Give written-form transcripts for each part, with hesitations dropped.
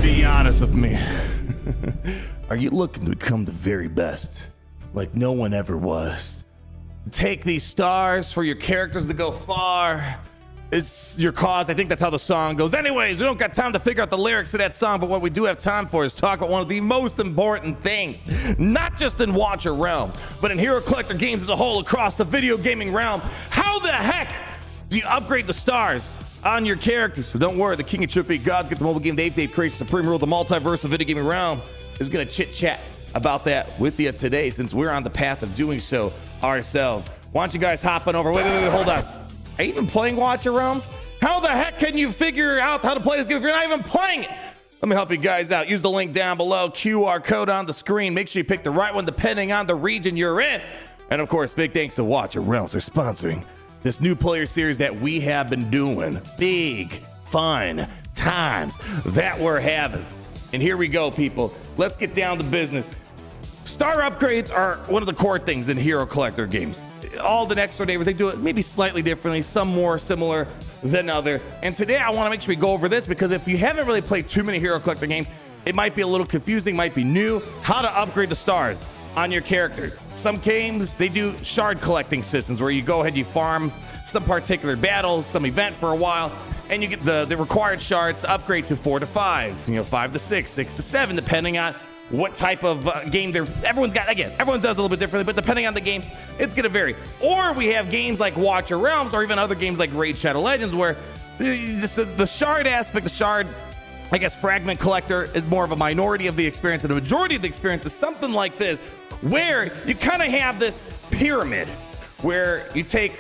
Be honest with me. Are you looking to become the very best, like no one ever was? Take these stars for your characters to go far. It's your cause. I think that's how the song goes. Anyways, we don't got time to figure out the lyrics to that song, but what we do have time for is talk about one of the most important things, not just in Watcher Realm, but in Hero Collector games as a whole across the video gaming realm. How the heck do you upgrade the stars on your characters? So don't worry, the King of Trippy Gods, get the mobile game Dave creates supreme rule of the multiverse of video gaming realm, is gonna chit chat about that with you today, since we're on the path of doing so ourselves. Why don't you guys hop on over? Wait, hold on. Are you even playing Watcher Realms? How the heck can you figure out how to play this game if you're not even playing it? Let me help you guys out. Use the link down below, QR code on the screen. Make sure you pick the right one depending on the region you're in. And of course, big thanks to Watcher Realms for sponsoring this new player series that we have been doing. Big, fun times that we're having. And here we go, people. Let's get down to business. Star upgrades are one of the core things in Hero Collector games. All the next door neighbors, they do it maybe slightly differently, some more similar than other. And today I want to make sure we go over this, because if you haven't really played too many Hero Collector games, it might be a little confusing, might be new, how to upgrade the stars on your character. Some games, they do shard collecting systems where you go ahead, you farm some particular battle, some event for a while, and you get the required shards to upgrade to 4 to 5, 5 to 6, 6 to 7, depending on what type of game they're. Everyone does a little bit differently, but depending on the game, it's gonna vary. Or we have games like Watcher Realms, or even other games like Raid Shadow Legends, where the shard aspect, the shard, I guess, fragment collector is more of a minority of the experience, and the majority of the experience is something like this, where you kind of have this pyramid where you take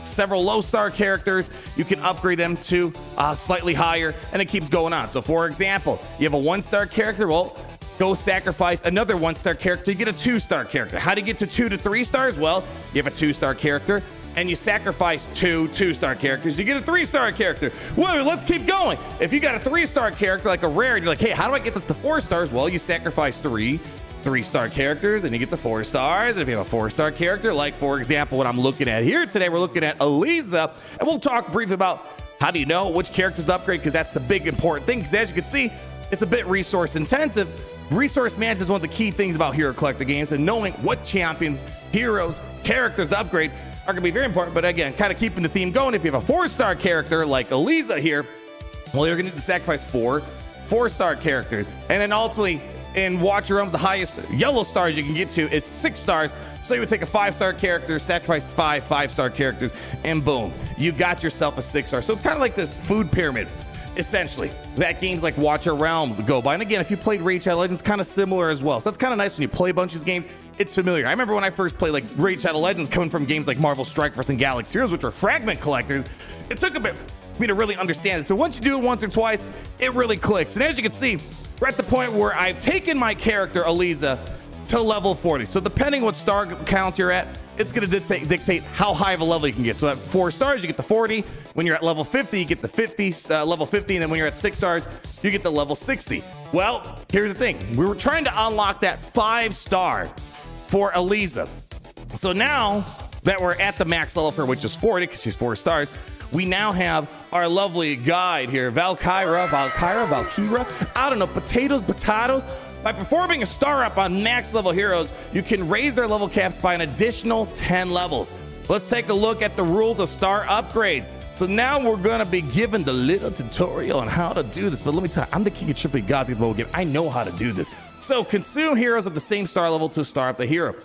several low star characters, you can upgrade them to slightly higher, and it keeps going on. So for example, you have a 1-star character, well, go sacrifice another 1-star character, you get a 2-star character. How do you get to 2 to 3 stars? Well, you have a 2-star character and you sacrifice 2 2-star characters, you get a 3-star character. Well, let's keep going. If you got a 3-star character like a rare, and you're like, hey, how do I get this to 4 stars? Well, you sacrifice 3-star characters and you get the 4 stars. And if you have a 4-star character, like for example, what I'm looking at here today, we're looking at Eliza, and we'll talk briefly about how do you know which characters to upgrade, because that's the big important thing, because as you can see, it's a bit resource intensive. Resource management is one of the key things about Hero Collector games, and knowing what champions, heroes, characters to upgrade are going to be very important. But again, kind of keeping the theme going, if you have a 4-star character like Eliza here, well, you're going to need to sacrifice 4-star characters. And then ultimately, in Watcher Realms, the highest yellow stars you can get to is 6 stars. So you would take a 5-star character, sacrifice 5-star characters, and boom, you got yourself a 6-star. So it's kind of like this food pyramid, essentially, that games like Watcher Realms go by. And again, if you played Raid Shadow Legends, kind of similar as well. So that's kind of nice when you play a bunch of these games. It's familiar. I remember when I first played like Raid Shadow Legends, coming from games like Marvel Strike Force and Galaxy Heroes, which were fragment collectors. It took a bit for me to really understand it. So once you do it once or twice, it really clicks. And as you can see, we're at the point where I've taken my character, Eliza, to level 40. So depending what star count you're at, it's going to dictate how high of a level you can get. So at 4 stars, you get the 40. When you're at level 50, you get the 50, level 50. And then when you're at 6 stars, you get the level 60. Well, here's the thing. We were trying to unlock that 5-star for Eliza. So now that we're at the max level for, which is 40, because she's 4 stars, we now have our lovely guide here, Valkyra, I don't know, potatoes. By performing a star up on max level heroes, you can raise their level caps by an additional 10 levels. Let's take a look at the rules of star upgrades. So now we're gonna be given the little tutorial on how to do this, but let me tell you, I'm the King of Trippy Gods mobile game. I know how to do this. So consume heroes at the same star level to star up the hero.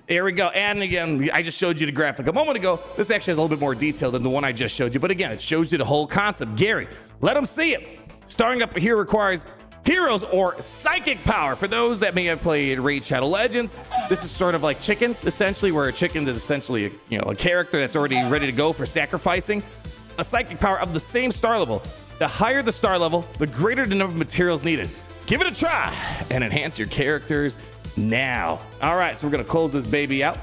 There we go. And again, I just showed you the graphic a moment ago. This actually has a little bit more detail than the one I just showed you, but again, it shows you the whole concept. Gary, let them see it. Starting up a hero requires heroes or psychic power. For those that may have played Raid Shadow Legends, this is sort of like chickens, essentially, where a chicken is essentially a character that's already ready to go for sacrificing. A psychic power of the same star level. The higher the star level, the greater the number of materials needed. Give it a try and enhance your characters now. All right, so we're gonna close this baby out.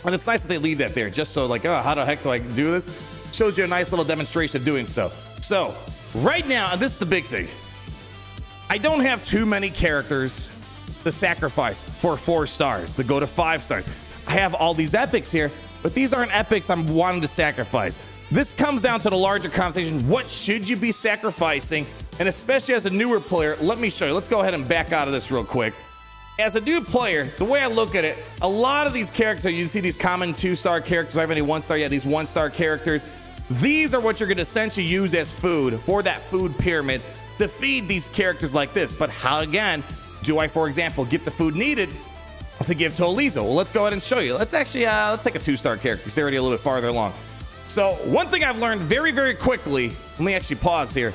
And it's nice that they leave that there, just so like, oh, how the heck do I do this? Shows you a nice little demonstration of doing so. So right now, and this is the big thing, I don't have too many characters to sacrifice for 4 stars, to go to 5 stars. I have all these epics here, but these aren't epics I'm wanting to sacrifice. This comes down to the larger conversation. What should you be sacrificing And especially as a newer player, let me show you. Let's go ahead and back out of this real quick. As a new player, the way I look at it, a lot of these characters, you see these common 2-star characters, I have any 1-star, yeah, these 1-star characters. These are what you're gonna essentially use as food for that food pyramid to feed these characters like this. But how, again, do I, for example, get the food needed to give to Eliza? Well, let's go ahead and show you. Let's actually, let's take a 2-star character because they're already a little bit farther along. So one thing I've learned very, very quickly, let me actually pause here.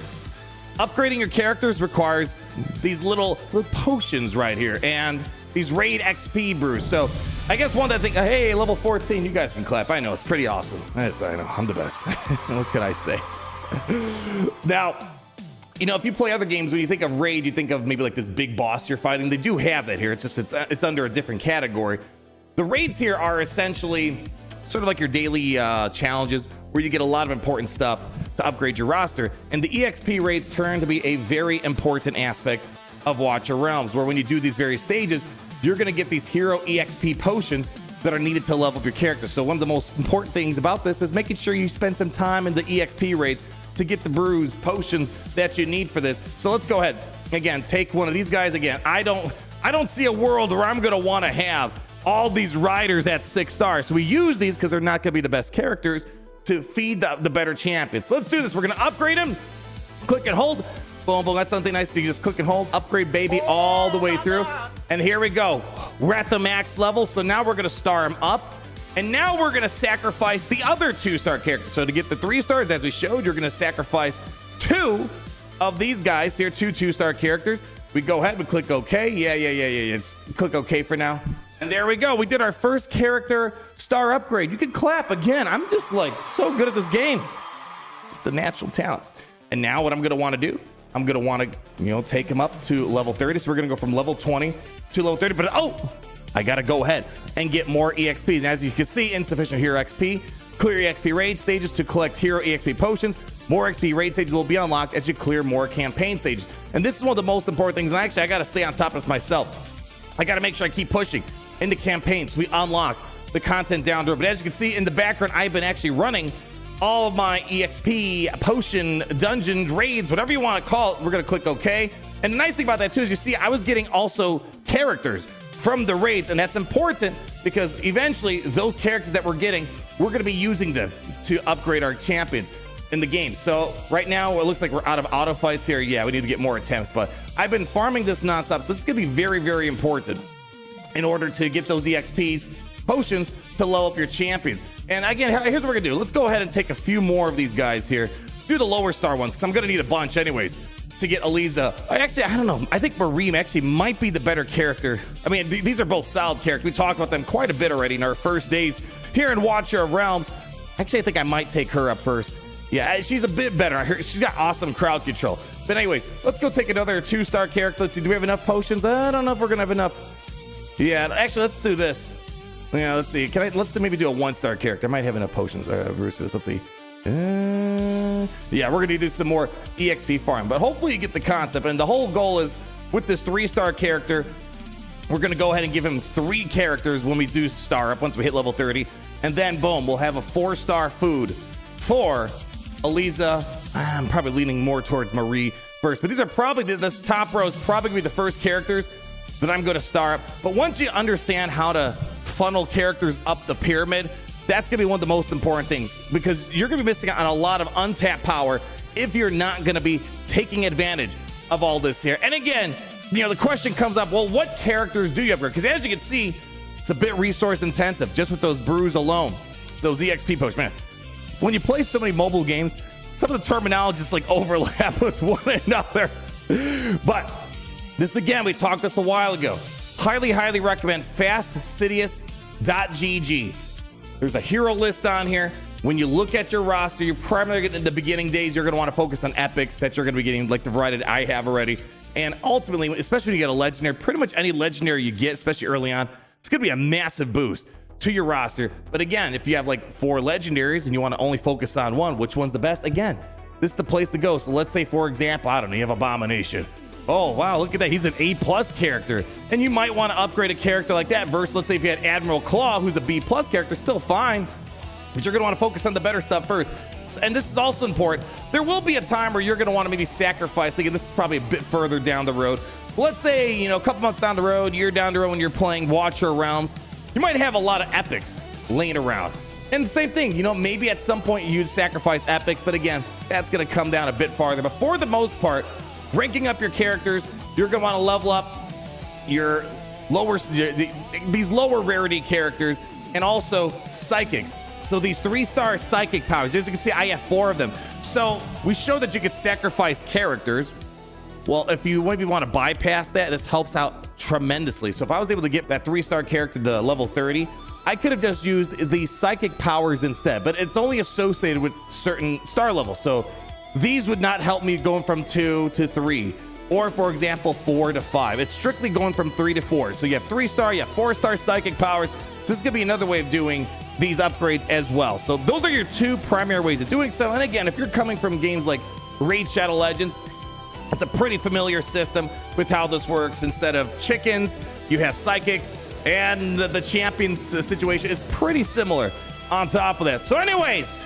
Upgrading your characters requires these little potions right here and these raid XP brews. So I guess one that I think, hey, level 14, you guys can clap. I know, it's pretty awesome. I know, I'm the best. What can I say? Now, you know, if you play other games, when you think of raid, you think of maybe like this big boss you're fighting. They do have that here. It's just, it's under a different category. The raids here are essentially sort of like your daily challenges where you get a lot of important stuff to upgrade your roster. And the EXP raids turn to be a very important aspect of Watcher Realms, where when you do these various stages, you're gonna get these hero EXP potions that are needed to level up your character. So one of the most important things about this is making sure you spend some time in the EXP raids to get the brews, potions that you need for this. So let's go ahead. Again, take one of these guys again. I don't see a world where I'm gonna wanna have all these riders at 6 stars. So we use these because they're not gonna be the best characters to feed the better champions. So let's do this. We're gonna upgrade him. Click and hold. Boom, boom. That's something nice. You just click and hold. Upgrade baby all the way through. And here we go. We're at the max level. So now we're gonna star him up. And now we're gonna sacrifice the other 2-star characters. So to get the 3 stars, as we showed, you're gonna sacrifice 2 of these guys here, 2 2-star characters. We go ahead and click OK. Yeah. Just click OK for now. And there we go. We did our first character star upgrade. You can clap again. I'm just like so good at this game. Just the natural talent. And now what I'm gonna want to do, I'm gonna want to, you know, take him up to level 30. So we're gonna go from level 20 to level 30. But I gotta go ahead and get more EXPs. And as you can see, insufficient hero XP. Clear EXP raid stages to collect hero EXP potions. More XP raid stages will be unlocked as you clear more campaign stages. And this is one of the most important things. And actually, I gotta stay on top of this myself. I gotta make sure I keep pushing into campaigns. We unlock the content down there. But as you can see in the background, I've been actually running all of my EXP, potion, dungeon, raids, whatever you want to call it. We're going to click OK. And the nice thing about that too is you see I was getting also characters from the raids. And that's important because eventually those characters that we're getting, we're going to be using them to upgrade our champions in the game. So right now it looks like we're out of auto fights here. Yeah, we need to get more attempts. But I've been farming this nonstop. So this is going to be very, very important in order to get those EXPs, potions to level up your champions. And again, here's what we're gonna do. Let's go ahead and take a few more of these guys here. Do the lower star ones, because I'm gonna need a bunch anyways to get Eliza. I don't know. I think Mareem actually might be the better character. I mean, these are both solid characters. We talked about them quite a bit already in our first days here in Watcher of Realms. Actually, I think I might take her up first. Yeah, she's a bit better. I heard she's got awesome crowd control. But anyways, let's go take another 2-star character. Let's see, do we have enough potions? I don't know if we're gonna have enough. Yeah, actually, let's do this. Yeah, let's see. Let's maybe do a 1-star character. I might have enough potions. Bruce's. Let's see. Yeah, we're gonna do some more EXP farm, but hopefully you get the concept. And the whole goal is with this 3-star character, we're gonna go ahead and give him 3 characters when we do star up once we hit level 30, and then boom, we'll have a 4-star food for Eliza. I'm probably leaning more towards Marie first, but these are probably this top row is probably gonna be the first characters that I'm going to star up. But once you understand how to funnel characters up the pyramid, that's going to be one of the most important things, because you're going to be missing out on a lot of untapped power if you're not going to be taking advantage of all this here. And again, you know, the question comes up, well, what characters do you upgrade? Because as you can see, it's a bit resource intensive just with those brews alone, those EXP posts. Man, when you play so many mobile games, some of the terminology just like overlap with one another. But this again, we talked this a while ago. Highly recommend fastcidius.gg. There's a hero list on here. When you look at your roster, you're primarily in the beginning days, you're going to want to focus on epics that you're going to be getting, like the variety that I have already. And ultimately, especially when you get a legendary, pretty much any legendary you get, especially early on, it's going to be a massive boost to your roster. But again, if you have like 4 legendaries and you want to only focus on one, which one's the best? Again, this is the place to go. So let's say, for example, I don't know, you have Abomination. Oh, wow, look at that. He's an A+ character. And you might want to upgrade a character like that versus, let's say, if you had Admiral Claw, who's a B+ character, still fine. But you're going to want to focus on the better stuff first And this is also important. There will be a time where you're going to want to maybe sacrifice. Again, this is probably a bit further down the road. But let's say, you know, a couple months down the road, year down the road when you're playing Watcher Realms, you might have a lot of epics laying around. And the same thing, you know, maybe at some point you'd sacrifice epics, but again, that's going to come down a bit farther. But for the most part, ranking up your characters, you're going to want to level up your these lower rarity characters and also psychics. So these 3-star psychic powers, as you can see, I have 4 of them. So we showed that you could sacrifice characters. Well, if you maybe want to bypass that, this helps out tremendously. So if I was able to get that 3-star character to level 30, I could have just used these psychic powers instead, but it's only associated with certain star levels. So these would not help me going from 2 to 3, or for example, 4 to 5. It's strictly going from 3 to 4. So you have 3-star, you have 4-star psychic powers. So this is gonna be another way of doing these upgrades as well. So those are your 2 primary ways of doing so. And again, if you're coming from games like Raid Shadow Legends, it's a pretty familiar system with how this works. Instead of chickens, you have psychics, and the champion situation is pretty similar on top of that. So anyways,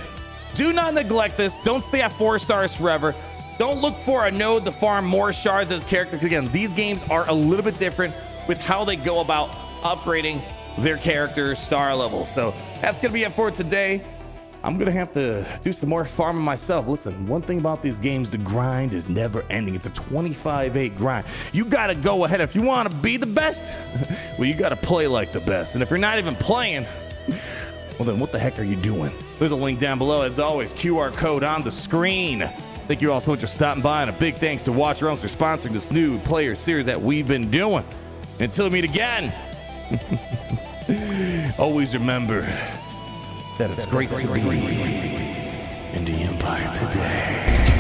do not neglect this. Don't stay at 4 stars forever. Don't look for a node to farm more shards as characters. Again, these games are a little bit different with how they go about upgrading their character star levels. So that's gonna be it for today. I'm gonna have to do some more farming myself. Listen, one thing about these games, the grind is never ending. It's a 25-8 grind. You gotta go ahead. If you wanna be the best, well, you gotta play like the best. And if you're not even playing, well then what the heck are you doing? There's a link down below. As always, QR code on the screen. Thank you all so much for stopping by, and a big thanks to Watcher Realms for sponsoring this new player series that we've been doing. Until we meet again, always remember that it's great to be in the Empire today.